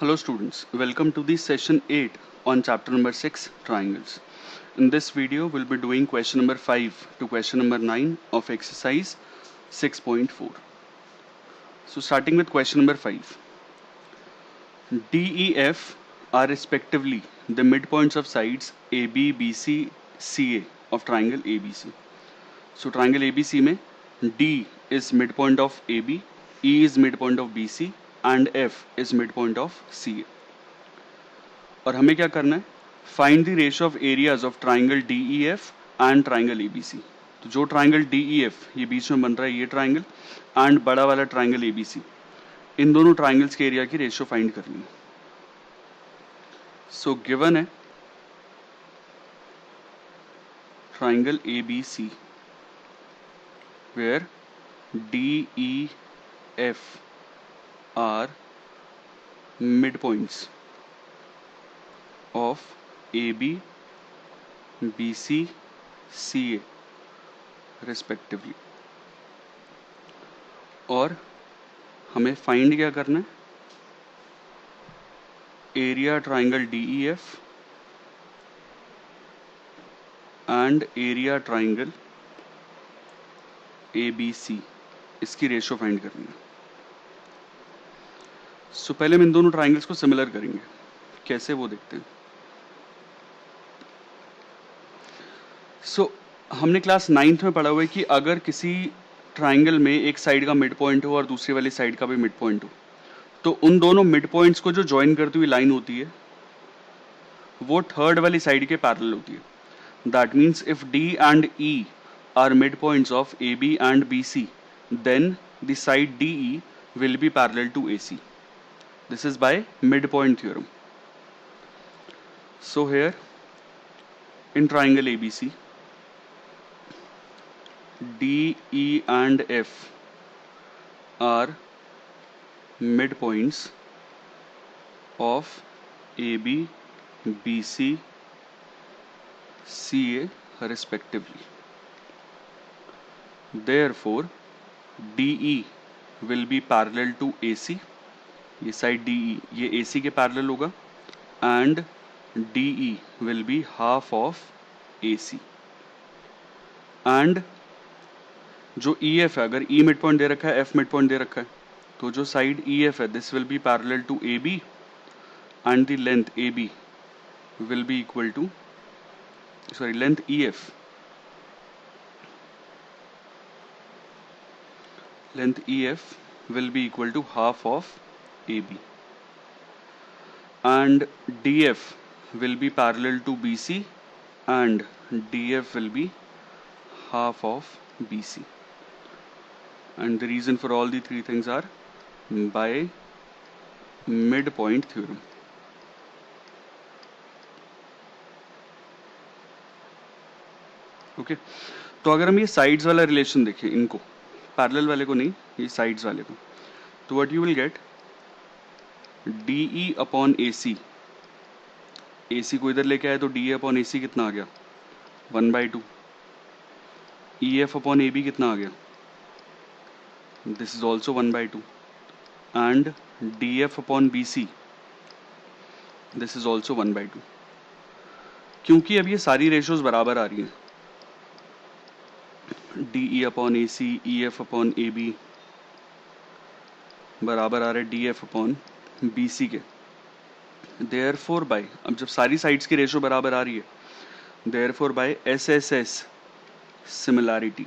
Hello students, welcome to the session 8 on chapter number 6 triangles. In this video we'll be doing question number 5 to question number 9 of exercise 6.4. So starting with question number 5. DEF are respectively the midpoints of sides AB, BC, CA of triangle ABC. So triangle ABC में D is midpoint of AB, E is midpoint of BC and F is midpoint of CA. और हमें क्या करना है, find the ratio of areas of triangle DEF and triangle ABC. तो जो triangle DEF ये बीच में बन रहा है ये ट्राइंगल एंड बड़ा वाला ट्राइंगल ABC, इन दोनों ट्राइंगल्स के एरिया की रेशियो फाइंड करनी है. सो गिवन है triangle ABC where DEF are midpoints of AB, BC, CA respectively. और हमें फाइंड क्या करना है, area triangle DEF and area triangle ABC, इसकी रेशियो फाइंड करनी है. सो पहले हम इन दोनों ट्राइंगल्स को सिमिलर करेंगे. कैसे वो देखते हैं. सो हमने क्लास 9th में पढ़ा हुआ है कि अगर किसी ट्राइंगल में एक साइड का मिड पॉइंट हो और दूसरी वाली साइड का भी मिड पॉइंट हो, तो उन दोनों मिड पॉइंट्स को जो ज्वाइन करती हुई लाइन होती है वो थर्ड वाली साइड के पैरेलल होती है. That means if D and E are midpoints of AB and BC, then the side DE will be parallel to AC. This is by midpoint theorem. So here in triangle ABC, DE and F are midpoints of AB, BC, CA respectively. Therefore, DE will be parallel to AC. ये side DE ये AC के parallel होगा and DE will be half of AC. And जो EF है, अगर E mid point दे रखा है, F mid point दे रखा है, तो जो साइड EF है this will be parallel to AB and the length AB will be equal to length EF will be equal to half of AB and DF will be parallel to BC and DF will be half of BC, and the reason for all the three things are by midpoint theorem. Okay तो अगर हम ये sides वाला relation देखें, इनको parallel वाले को नहीं, ये साइड्स वाले को, तो what you will gate, DE upon AC, AC को इधर लेके आए तो DE अपॉन AC कितना आ गया 1/2. EF अपॉन AB कितना आ गया, this is also 1/2 and DF upon BC this is also 1/2. क्योंकि अब ये सारी रेशियोज बराबर आ रही हैं, DE upon AC, EF upon AB बराबर आ रहे DF अपॉन BC के. देयरफॉर बाय, अब जब सारी साइड्स की रेशियो बराबर आ रही है, देयरफॉर बाय SSS सिमिलैरिटी,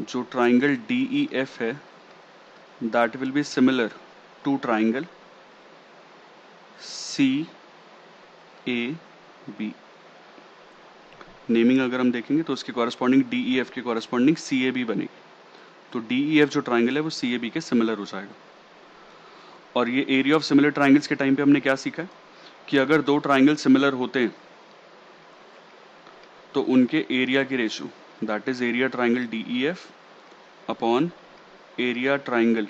जो ट्राइंगल DEF है that will be similar to triangle CAB. Naming अगर हम देखेंगे तो उसके कॉरेस्पॉन्डिंग DEF के कॉरेस्पॉन्डिंग CAB बनेगी, तो DEF जो ट्राइंगल है वो CAB के सिमिलर हो जाएगा. और ये एरिया ऑफ सिमिलर ट्राइंगल्स के टाइम पे हमने क्या सीखा है कि अगर दो ट्राइंगल सिमिलर होते हैं तो उनके एरिया की ratio, that is area triangle DEF upon area triangle,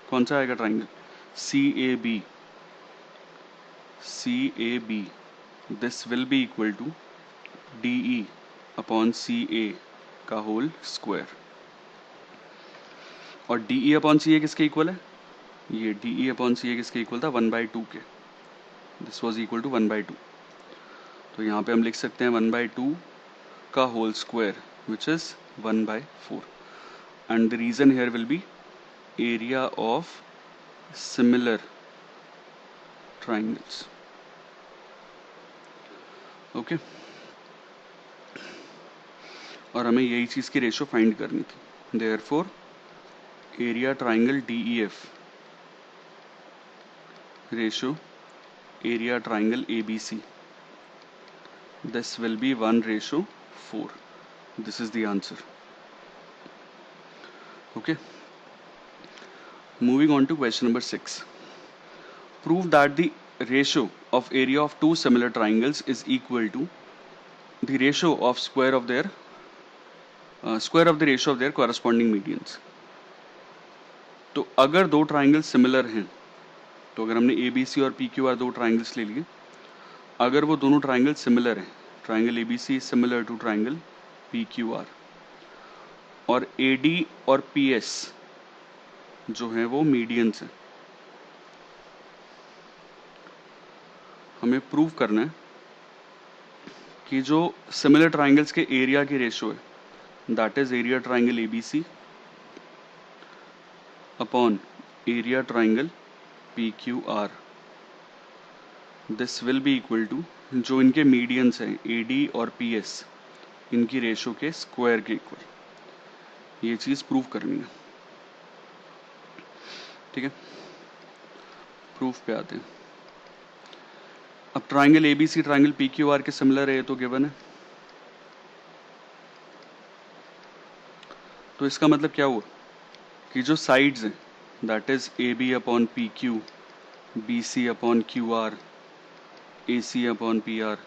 कौन सा आएगा triangle CAB, this will be equal to DE upon CA का होल स्क्वायर. और DE अपॉन CA किसके इक्वल है, ये DE अपॉन CA किसके इक्वल था, 1/2 के, दिस वॉज इक्वल टू 1/2। तो यहाँ पे हम लिख सकते हैं 1/2 का whole square which is 1/4 and the reason here will be area of similar triangles. Okay और हमें यही चीज की रेशियो फाइंड करनी थी। Therefore area triangle DEF ratio area triangle ABC, this will be 1/4. This is the answer. Okay, moving on to question number 6. Prove that the ratio of area of two similar triangles is equal to the ratio of square of their ratio of their corresponding medians. तो अगर दो triangle similar हैं, तो अगर हमने ABC और PQR दो triangles ले लिए, अगर वो दोनों ट्राइंगल सिमिलर हैं, triangle ABC similar to triangle PQR और AD और PS जो है वो मीडियंस हैं, हमें प्रूव करना है कि जो सिमिलर ट्राइंगल्स के एरिया की रेशियो है that is area triangle ABC upon area triangle PQR, this will be equal to जो इनके मीडियंस हैं AD और PS इनकी रेशियो के स्क्वायर के इक्वल। ये चीज प्रूव करनी है, ठीक है। प्रूफ पे आते हैं। अब ट्राइंगल ABC ट्राइंगल PQR के सिमिलर है तो गिवन है, तो इसका मतलब क्या हुआ कि जो साइड्स हैं that is AB upon PQ, BC upon QR, AC upon PR,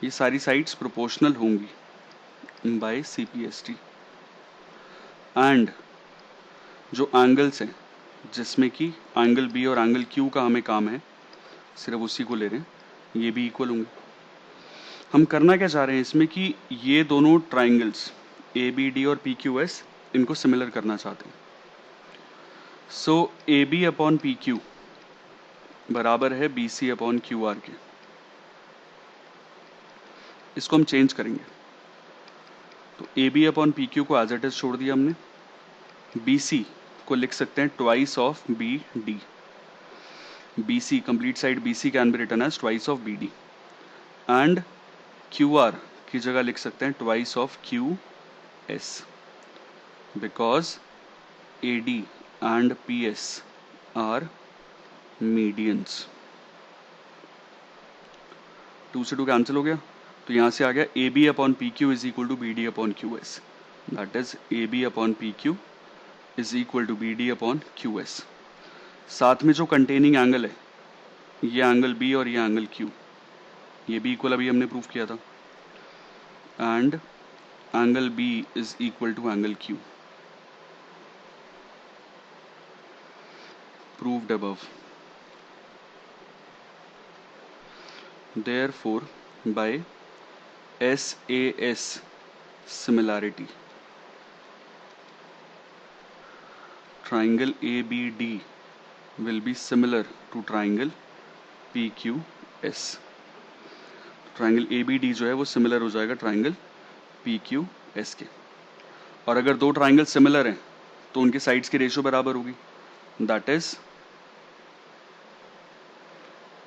ये सारी साइड्स प्रोपोर्शनल होंगी बाय CPST एंड जो एंगल्स हैं जिसमें कि एंगल B और एंगल Q का हमें काम है, सिर्फ उसी को ले रहे हैं, ये भी इक्वल होंगे। हम करना क्या चाह रहे हैं इसमें कि ये दोनों ट्राइंगल्स ABD और PQS इनको सिमिलर करना चाहते हैं। सो AB अपॉन PQ बराबर है BC अपॉन QR के। इसको हम चेंज करेंगे, तो AB अपॉन PQ को एज इट इज छोड़ दिया हमने, BC को लिख सकते हैं twice of BD, BC complete side BC can be written as twice of BD and QR की जगह लिख सकते हैं twice of QS because AD and PS are medians. 2 से 2 कैंसिल हो गया, तो यहां से आ गया AB upon PQ is equal to BD upon QS, that is AB upon PQ is equal to BD upon QS। साथ में जो कंटेनिंग एंगल है ये एंगल B और ये एंगल Q, ये भी इक्वल अभी हमने प्रूफ किया था and angle B is equal to angle Q, proved above. Therefore, by SAS similarity, triangle ABD will be similar to triangle PQS. Triangle ABD जो है वो सिमिलर हो जाएगा ट्राइंगल PQS के। और अगर दो ट्राइंगल सिमिलर हैं तो उनके साइड्स की रेशियो बराबर होगी, that is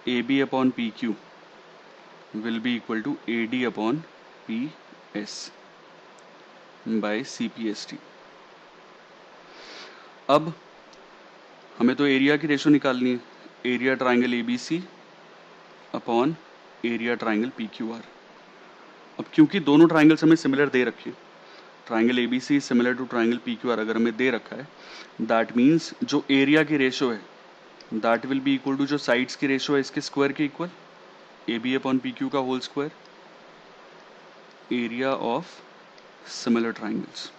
AB upon PQ will be equal to AD upon PS by CPST। अब हमें तो एरिया की रेशियो निकालनी है, area triangle ABC upon area triangle PQR। अब क्योंकि दोनों ट्राइंगल्स हमें सिमिलर दे रखे हैं, triangle ABC similar to triangle PQR अगर हमें दे रखा है, दैट मीन्स जो एरिया की रेशियो है that will be equal to जो साइड्स की रेशियो है इसके स्क्वायर के इक्वल, AB अपॉन PQ का whole square, area of similar triangles.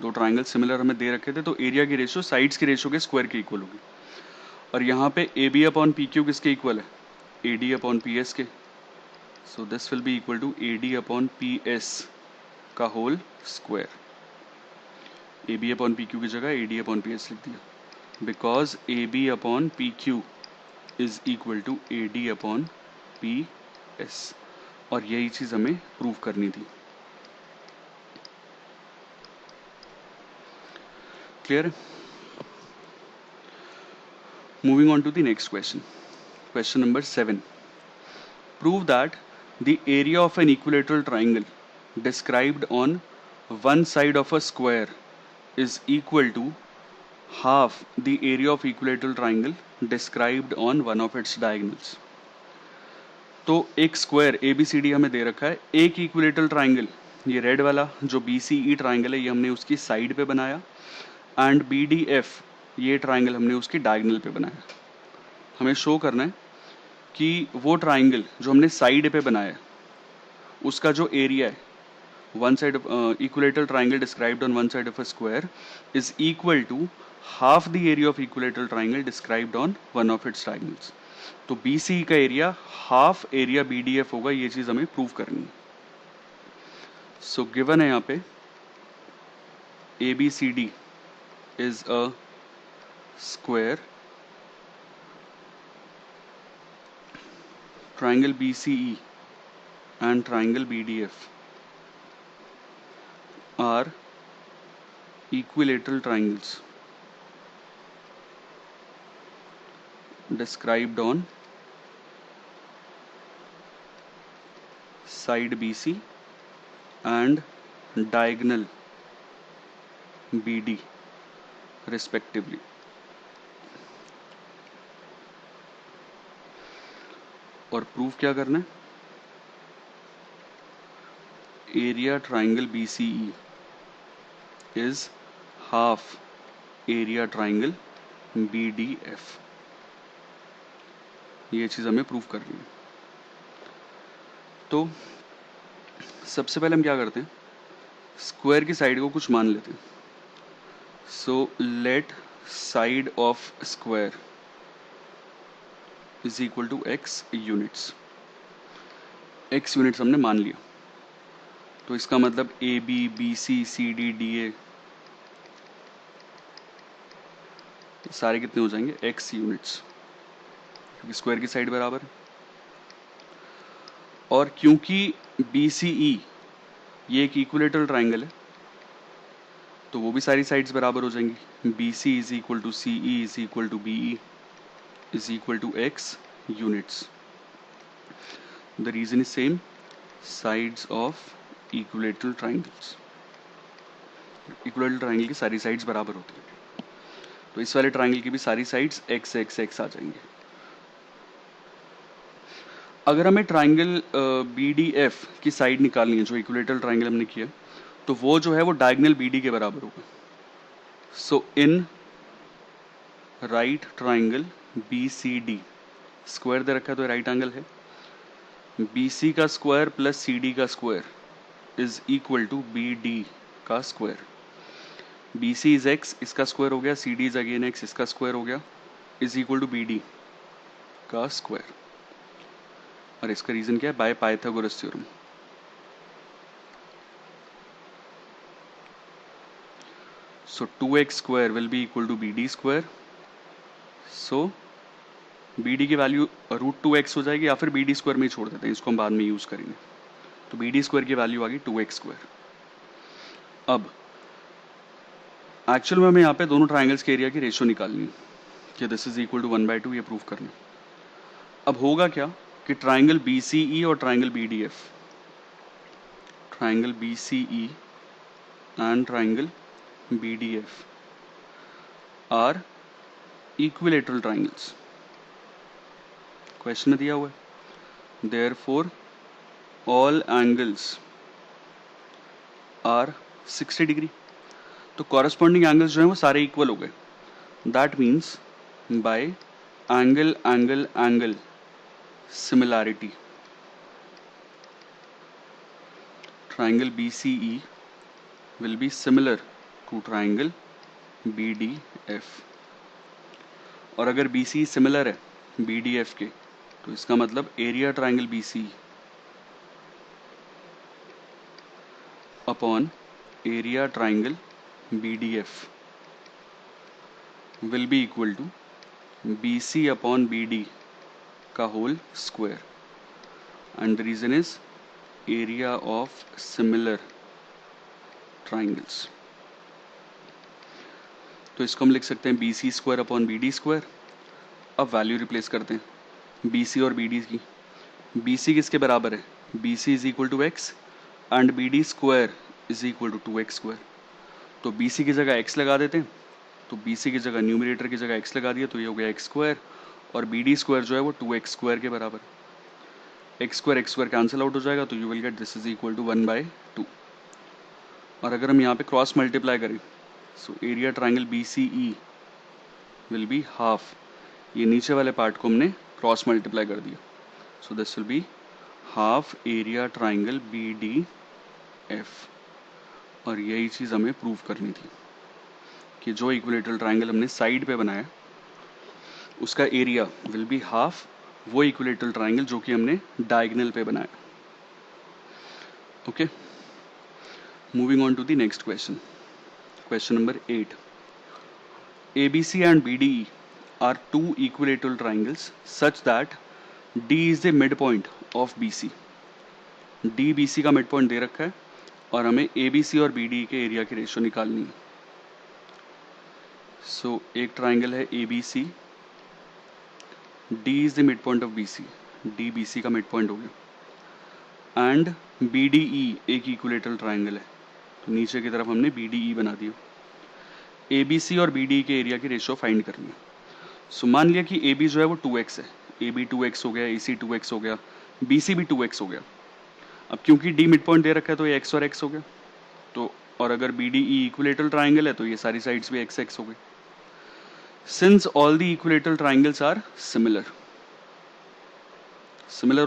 दो ट्राइंगल सिमिलर हमें दे रखे थे तो एरिया की रेशियो साइड्स की रेशियो के स्क्वायर के इक्वल होगी, और यहाँ पे AB अपॉन PQ किसके इक्वल है, AD अपॉन PS के, so this will be equal to AD upon PS का whole square. A B upon P Q की जगह A D upon P S लिख दिया, because A B upon P Q is equal to A D upon P S, और यही चीज हमें prove करनी थी। Clear? Moving on to the next question, question number 7. Prove that the area of an equilateral triangle described on one side of a square is equal to half the area of equilateral triangle described on one of its diagonals. तो एक square ABCD हमें दे रखा है, एक equilateral triangle ये red वाला जो BCE ट्राइंगल है ये हमने उसकी साइड पे बनाया, एंड BDF ये ट्राइंगल हमने उसकी डायगोनल पे बनाया। हमें शो करना है कि वो ट्राइंगल जो हमने साइड पे बनाया उसका जो एरिया है, one side equilateral triangle described on one side of a square is equal to half the area of equilateral triangle described on one of its triangles. तो BCE का एरिया हाफ एरिया BDF होगा, ये चीज हमें prove करनी है। So given है यहाँ पे ABCD is a square, triangle BCE and triangle BDF are equilateral triangles described on side BC and diagonal BD respectively. और प्रूफ क्या करना है? Area triangle BCE is half area triangle BDF, ये चीज हमें प्रूफ करनी है। तो सबसे पहले हम क्या करते हैं, स्क्वायर की साइड को कुछ मान लेते हैं। So let side of square is equal to x units. x units हमने मान लिया, तो इसका मतलब AB BC CD DA सारे कितने हो जाएंगे, x यूनिट्स, क्योंकि स्क्वायर की साइड बराबर है। और क्योंकि BCE ये एक इक्विलेटरल ट्राइंगल है तो वो भी सारी साइड्स बराबर हो जाएंगी। BC is equal to CE is equal to BE is equal to x units. The reason is same, sides of equilateral triangles. Equilateral triangle की सारी sides बराबर होती है, तो इस वाले triangle की भी सारी sides x x x आ जाएंगे। अगर हमें triangle BDF की साइड निकालनी है, जो equilateral triangle हमने किया, तो वो जो है वो diagonal BD के बराबर होगा। So in right triangle BCD, square दे रखा है तो राइट एंगल है, BC का स्क्वायर प्लस CD का square is equal to BD का स्क्वायर। BC इज x, इसका स्क्वायर हो गया, CD इज अगेन x, इसका स्क्वायर हो गया, इज इक्वल टू BD का स्क्वायर। और इसका रीजन क्या है, by Pythagoras theorem. So 2x square will be equal to BD square. So BD की वैल्यू √2x हो जाएगी, या फिर BD स्क्वायर में ही छोड़ देते हैं, इसको हम बाद में यूज करेंगे। तो BD स्क्वायर की वैल्यू आ गई 2x स्क्वायर। अब एक्चुअल में हमें यहाँ पे दोनों ट्राइंगल्स के एरिया की रेशियो निकालनी है कि दिस इज इक्वल टू 1/2, ये प्रूव करना। अब होगा क्या कि ट्राइंगल BCE और triangle BDF, triangle BCE and triangle BDF are equilateral triangles. Question में दिया हुआ है therefore all angles are 60 degree. तो कॉरेस्पॉन्डिंग एंगल्स जो हैं वो सारे इक्वल हो गए। That means by angle angle angle similarity triangle BCE will be similar to triangle BDF। और अगर BCE सिमिलर है BDF के, तो इसका मतलब area triangle BCE upon area triangle BDF will be equal to BC upon BD का whole square, and the reason is area of similar triangles. तो इसको हम लिख सकते हैं BC square upon BD square. अब वैल्यू रिप्लेस करते हैं BC और BD की. BC किसके बराबर है? BC is equal to x and BD square is equal to 2x square. तो BC की जगह x लगा देते हैं. तो BC की जगह न्यूमरेटर की जगह x लगा दिया, तो ये हो गया x स्क्वायर, और BD स्क्वायर जो है वो 2x स्क्वायर के बराबर. x स्क्वायर कैंसिल आउट हो जाएगा, तो you will get this is equal to 1/2. और अगर हम यहाँ पे क्रॉस मल्टीप्लाई करें, so area triangle BCE will be half. ये नीचे वाले पार्ट को हमने क्रॉस मल्टीप्लाई कर दिया, सो this will be half area triangle BDF. और यही चीज़ हमें प्रूव करनी थी कि जो इक्विलेटरल ट्राइंगल हमने साइड पे बनाया उसका एरिया विल बी हाफ वो इक्विलेटरल ट्राइंगल जो कि हमने डायगोनल पे बनाया. Okay, moving on to the next question. Question number 8. ABC and BDE are two equilateral triangles such that D is the midpoint of BC. D BC का midpoint दे रखा है और हमें ABC और BDE के एरिया की रेशियो निकालनी है. सो एक ट्राइंगल है ABC, D is the midpoint of BC, D BC का मिडपॉइंट हो गया, एंड BDE एक इक्विलेटरल ट्राइंगल है, तो नीचे की तरफ हमने BDE बना दिया. ABC और BDE के एरिया की रेशियो फाइंड करनी है. सो मान लिया कि AB जो है वो 2x है, AB 2x हो गया, AC 2x हो गया, BC भी 2x हो गया. अब क्योंकि D मिड पॉइंट दे रखा है तो ये x और x हो गया, तो और अगर BDE इक्विलेटरल ट्राइंगल है तो ये सारी साइड्स भी x हो गई. Since all the equilateral triangles are similar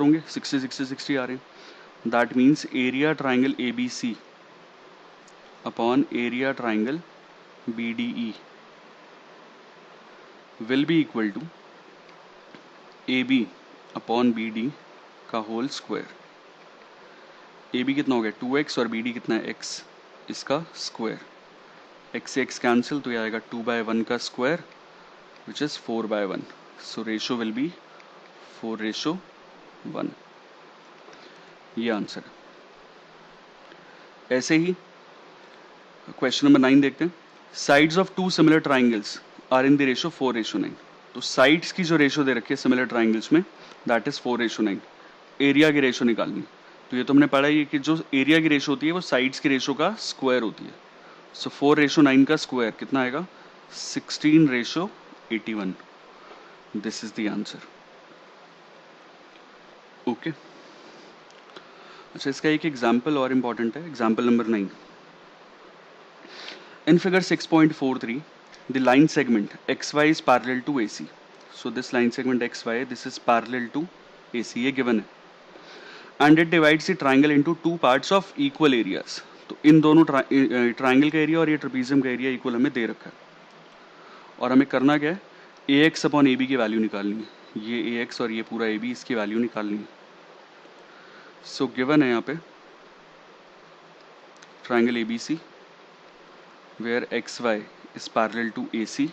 होंगे, 60 60 60 आ रहे हैं, दैट मीन्स area triangle ABC upon area triangle BDE will be equal to AB upon BD का होल स्क्वायर. AB कितना हो गया 2x और BD कितना है x, इसका स्क्वायर. x से x कैंसिल, तो ये आएगा 2/1 का square which is 4/1. So ratio will be 4:1. ये आंसर है. ऐसे ही क्वेश्चन नंबर 9 देखते हैं. Sides of two similar triangles are in the ratio 4:9. तो साइड्स की जो रेशियो दे रखी है सिमिलर ट्राइंगल्स में दैट इज 4:9. एरिया की रेशियो निकालनी. तो ये तो हमने पढ़ा ही है कि जो एरिया की रेशियो होती है वो साइड्स की रेशियो का स्क्वायर होती है. सो 4:9 का स्क्वायर कितना आएगा 16:81. This is the answer. Okay, अच्छा इसका एक एग्जाम्पल और इम्पॉर्टेंट है. Example number 9. In figure 6.43, the line segment XY is parallel to AC. So this line segment XY, this is parallel to AC, ये given है. And it divides the triangle into two parts of equal areas. तो इन दोनों triangle का area और ये trapezium का area equal हमें दे रखा है. और हमें करना क्या है, AX अपॉन AB की वैल्यू निकालनी है. ये AX और ये पूरा AB, इसकी वैल्यू निकालनी है. सो गिवन है यहाँ पे triangle ABC where XY is parallel to AC,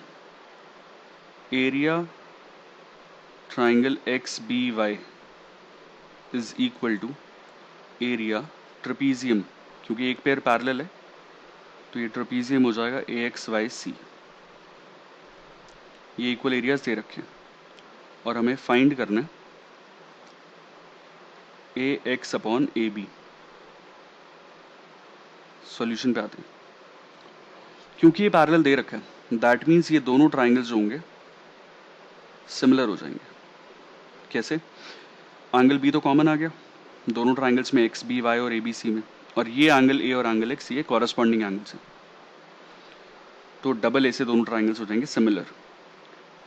area triangle XBY is equal to area trapezium, क्योंकि एक पेयर पैरेलल है तो ये ट्रेपीजियम हो जाएगा AXYC. ये इक्वल एरियाज दे रखे हैं और हमें फाइंड करना है AX अपॉन AB. सॉल्यूशन पे आते हैं. क्योंकि ये पैरेलल दे रखा है दैट मीन्स ये दोनों ट्राइंगल्स जो होंगे सिमिलर हो जाएंगे. कैसे? एंगल B तो कॉमन आ गया दोनों ट्राइंगल्स में XBY और ABC में, और ये एंगल A और एंगल X ये कॉरस्पॉन्डिंग एंगल्स हैं, तो डबल A से दोनों ट्राइंगल्स हो जाएंगे similar.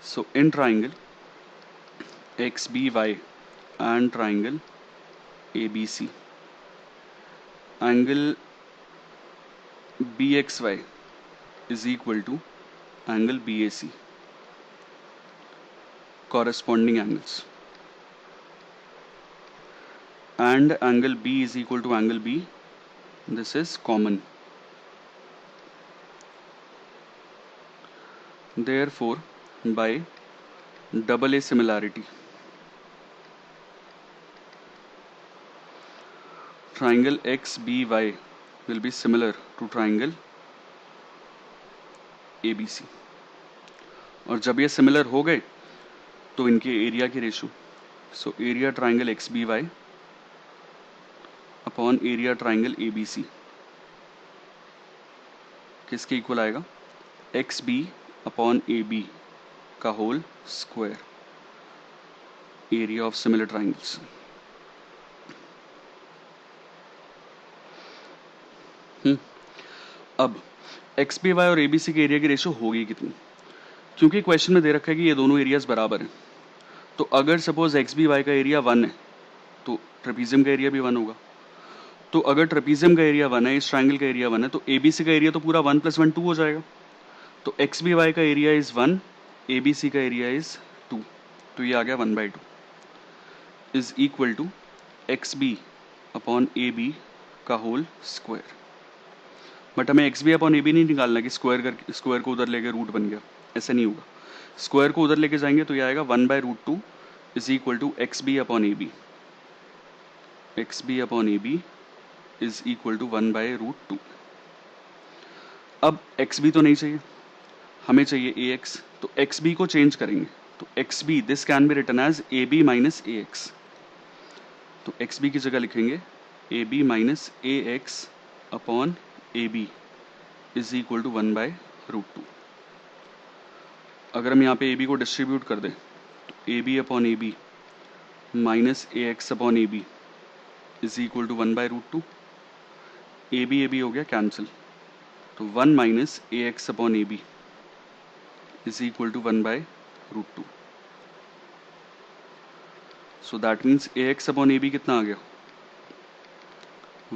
So in triangle XBY and triangle ABC, angle BXY is equal to angle BAC, corresponding angles, and angle B is equal to angle B, this is common. Therefore, by double A similarity, triangle XBY will be similar to triangle ABC. और जब ये similar हो गए तो इनके area की ratio, so area triangle XBY upon area triangle ABC किसके equal आएगा? XB अपॉन AB का whole square, area of similar triangles. अब XBY और ABC के एरिया की रेशो होगी कितनी? क्योंकि क्वेश्चन में दे रखा है कि ये दोनों एरियाज बराबर हैं, तो अगर सपोज XBY का एरिया 1 है तो ट्रेपीजियम का एरिया भी 1 होगा. तो अगर ट्रेपीजियम का एरिया 1 है, इस ट्राइंगल का एरिया 1 है, तो ABC का एरिया तो पूरा 1 + 1 2 हो जाएगा. तो XBY का एरिया इज 1, ABC का एरिया इज 2, तो ये आ गया 1/2 is equal to XB upon AB का होल स्क्वायर. बट हमें XB अपॉन AB नहीं निकालना कि स्क्वायर को उधर लेके रूट बन गया, ऐसा नहीं होगा. स्क्वायर को उधर लेके जाएंगे तो ये आएगा 1/√2 is equal to XB upon AB. XB upon AB is equal to 1/√2. अब XB तो नहीं चाहिए, हमें चाहिए AX, तो XB को चेंज करेंगे. तो XB this can be written as AB minus AX. तो XB की जगह लिखेंगे AB minus AX upon AB is equal to 1/√2. अगर हम यहाँ पे AB को डिस्ट्रीब्यूट कर दें तो AB upon AB minus AX upon AB is equal to 1/√2. AB हो गया कैंसिल, तो 1 minus AX upon AB is equal to 1/√2. So that means AX upon AB कितना आ गया?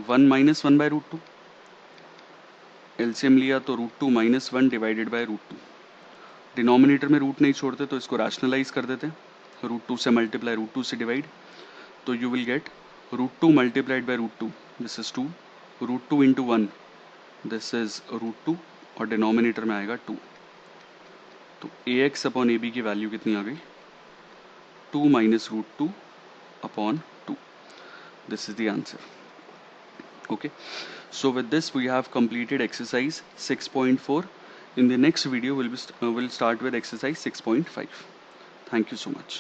1 माइनस 1/√2. एलसीएम लिया तो √2 माइनस 1 डिवाइडेड बाय √2. डिनोमिनेटर में root नहीं छोड़ते तो इसको रैशनलाइज कर देते हैं. √2 से मल्टीप्लाई, √2 से डिवाइड, तो you will gate √2 multiplied by √2, this is 2, √2 into 1, this is √2, और डिनोमिनेटर में आएगा 2. तो AX अपॉन AB की वैल्यू कितनी आ गई? 2 minus √2 upon 2. This is the answer. Okay, so with this we have completed exercise 6.4. In the next video we'll start with exercise 6.5. Thank you so much.